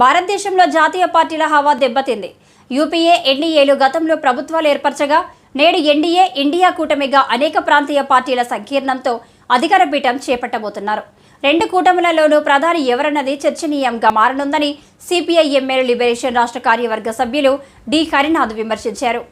భారతదేశంలో జాతీయ పార్టీల హవా దెబ్బతింది. యూపీఏ, ఎన్డీఏలు గతంలో ప్రభుత్వాలు ఏర్పరచగా నేడు ఎన్డీఏ, ఇండియా కూటమిగా అనేక ప్రాంతీయ పార్టీల సంకీర్ణంతో అధికార పీఠం చేపట్టబోతున్నారు. రెండు కూటములలోనూ ప్రధాని ఎవరన్నది చర్చనీయంగా మారనుందని సిపిఐ ఎంఎల్ లిబరేషన్ రాష్ట్ర కార్యవర్గ సభ్యులు డి హరినాథ్ విమర్శించారు.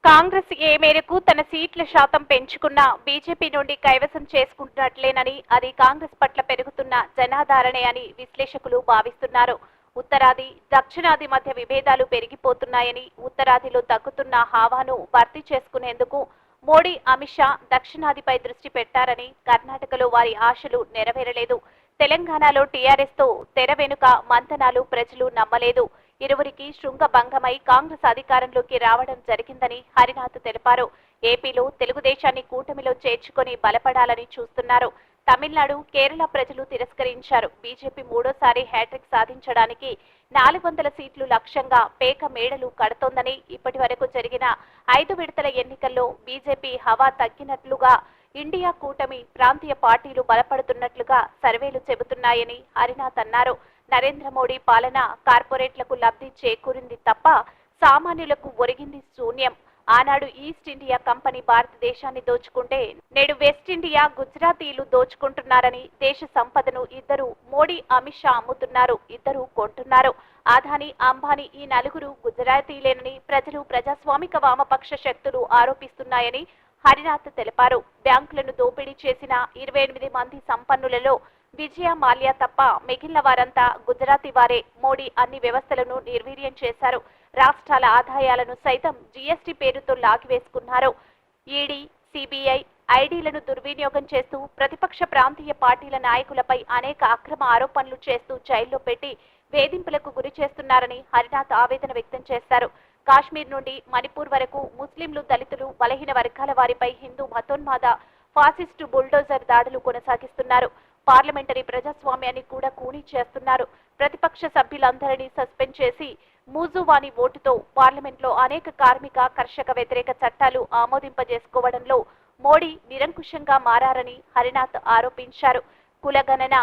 కాంగ్రెస్ ఏ మేరకు తన సీట్ల శాతం పెంచుకున్నా బీజేపీ నుండి కైవసం చేసుకుంటున్నట్లేనని, అది కాంగ్రెస్ పట్ల పెరుగుతున్న జనాదరణే అని విశ్లేషకులు భావిస్తున్నారు. ఉత్తరాది, దక్షిణాది మధ్య విభేదాలు పెరిగిపోతున్నాయని, ఉత్తరాదిలో తగ్గుతున్న హావాను భర్తీ చేసుకునేందుకు మోడీ, అమిత్ షా దక్షిణాదిపై దృష్టి పెట్టారని, కర్ణాటకలో వారి ఆశలు నెరవేరలేదు. తెలంగాణలో టీఆర్ఎస్ తో తెర వెనుక మంతనాలు ప్రజలు నమ్మలేదు. ఇరువురికి శృంగభంగమై కాంగ్రెస్ అధికారంలోకి రావడం జరిగిందని హరినాథ్ తెలిపారు. ఏపీలో తెలుగుదేశాన్ని కూటమిలో చేర్చుకొని బలపడాలని చూస్తున్నారు. తమిళనాడు, కేరళ ప్రజలు తిరస్కరించారు. బీజేపీ మూడోసారి హ్యాట్రిక్ సాధించడానికి 400 సీట్లు లక్ష్యంగా పేక మేడలు కడుతోందని, ఇప్పటి వరకు జరిగిన 5 విడతల ఎన్నికల్లో బీజేపీ హవా తగ్గినట్లుగా, ఇండియా కూటమి ప్రాంతీయ పార్టీలు బలపడుతున్నట్లుగా సర్వేలు చెబుతున్నాయని హరినాథ్ అన్నారు. నరేంద్ర మోడీ పాలన కార్పొరేట్లకు లబ్ధి చేకూరింది తప్ప సామాన్యులకు ఒరిగింది శూన్యం. ఆనాడు ఈస్ట్ ఇండియా కంపెనీ భారతదేశాన్ని దోచుకుంటే నేడు వెస్ట్ ఇండియా, గుజరాతీలు దోచుకుంటున్నారని, దేశ సంపదను ఇద్దరు మోడీ, అమిత్ షా అమ్ముతున్నారు, ఇద్దరు కొంటున్నారు. అదానీ, అంబానీ ఈ నలుగురు గుజరాతీలేనని ప్రజలు, ప్రజాస్వామిక వామపక్ష శక్తులు ఆరోపిస్తున్నాయని హరినాథ్ తెలిపారు. బ్యాంకులను దోపిడీ చేసిన 28 మంది సంపన్నులలో విజయ మాల్యా తప్ప మిగిలిన వారంతా గుజరాతీ వారే. మోడీ అన్ని వ్యవస్థలను నిర్వీర్యం చేశారు. రాష్ట్రాల ఆదాయాలను సైతం జీఎస్టీ పేరుతో లాగివేసుకున్నారు. ఈడీ, సిబిఐ, ఐడీలను దుర్వినియోగం చేస్తూ ప్రతిపక్ష ప్రాంతీయ పార్టీల నాయకులపై అనేక అక్రమ ఆరోపణలు చేస్తూ జైల్లో పెట్టి వేధింపులకు గురి చేస్తున్నారని హరినాథ్ ఆవేదన వ్యక్తం చేశారు. కాశ్మీర్ నుండి మణిపూర్ వరకు ముస్లింలు, దళితులు, బలహీన వర్గాల వారిపై హిందూ మతోన్మాద ఫాసిస్టు బుల్డోజర్ దాడులు కొనసాగిస్తున్నారు. పార్లమెంటరీ ప్రజాస్వామ్యాన్ని కూడా కూనీ చేస్తున్నారు. ప్రతిపక్ష సభ్యులందరినీ సస్పెండ్ చేసి మూజువాని ఓటుతో పార్లమెంట్లో అనేక కార్మిక, కర్షక వ్యతిరేక చట్టాలు ఆమోదింపజేసుకోవడంలో మోడీ నిరంకుశంగా మారారని హరినాథ్ ఆరోపించారు. కులగణన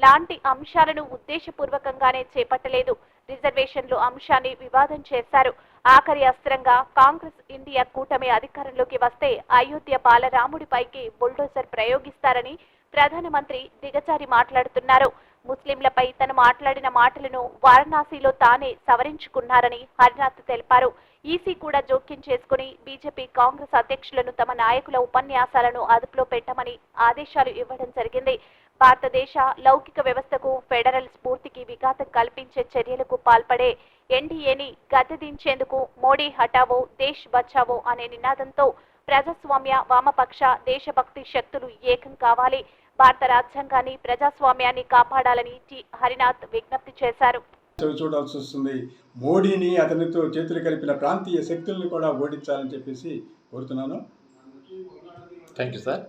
లాంటి అంశాలను ఉద్దేశపూర్వకంగానే చేపట్టలేదు. రిజర్వేషన్లు అంశాన్ని వివాదం చేశారు. ఆఖరి అస్త్రంగా కాంగ్రెస్, ఇండియా కూటమి అధికారంలోకి వస్తే అయోధ్య బాలరాముడిపైకి బుల్డోజర్ ప్రయోగిస్తారని ప్రధానమంత్రి దిగజారి మాట్లాడుతున్నారు. ముస్లింలపై తను మాట్లాడిన మాటలను వారణాసిలో తానే సవరించుకున్నారని హరినాథ్ తెలిపారు. ఈసీ కూడా జోక్యం చేసుకుని బీజేపీ, కాంగ్రెస్ అధ్యక్షులను తమ నాయకుల ఉపన్యాసాలను అదుపులో పెట్టమని ఆదేశాలు ఇవ్వడం జరిగింది. భారతదేశ లౌకిక వ్యవస్థకు, ఫెడరల్ స్ఫూర్తికి విఘాతం కల్పించే చర్యలకు పాల్పడే ఎన్డీఏని గద్దెదించేందుకు మోడీ హటావో, దేశ్ బచావో అనే నినాదంతో ప్రజాస్వామ్య, వామపక్ష, దేశభక్తి శక్తులు ఏకం కావాలి. భారత రాజ్యాంగాన్ని, ప్రజాస్వామ్యాన్ని కాపాడాలని హరినాథ్ విజ్ఞప్తి చేశారు. చూడాల్సి వస్తుంది. మోడీని, అతనితో చేతులు కలిపిన ప్రాంతీయ శక్తులను కూడా ఓడించాలని చెప్పేసి కోరుతున్నాను. Thank you sir.